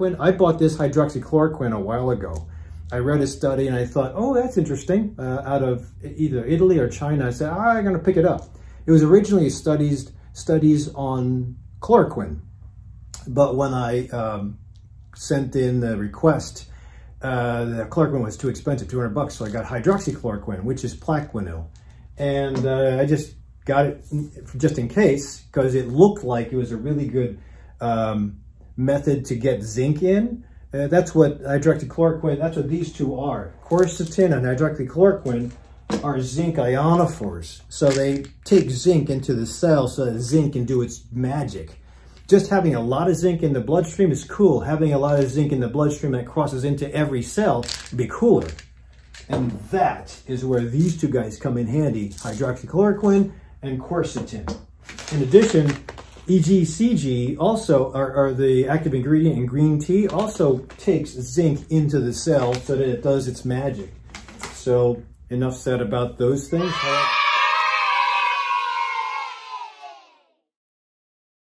hydroxychloroquine. I bought this hydroxychloroquine a while ago. I read a study and I thought, oh, that's interesting, out of either Italy or China. I said, I'm going to pick it up. It was originally studies on chloroquine, but when I sent in the request, the chloroquine was too expensive, $200, so I got hydroxychloroquine, which is Plaquenil. And I just got it just in case, because it looked like it was a really good method to get zinc in. That's what hydroxychloroquine, that's what these two are. Quercetin and hydroxychloroquine are zinc ionophores. So they take zinc into the cell so that zinc can do its magic. Just having a lot of zinc in the bloodstream is cool. Having a lot of zinc in the bloodstream that crosses into every cell would be cooler. And that is where these two guys come in handy, hydroxychloroquine and quercetin. In addition, EGCG also, or the active ingredient in green tea, also takes zinc into the cell so that it does its magic. So enough said about those things.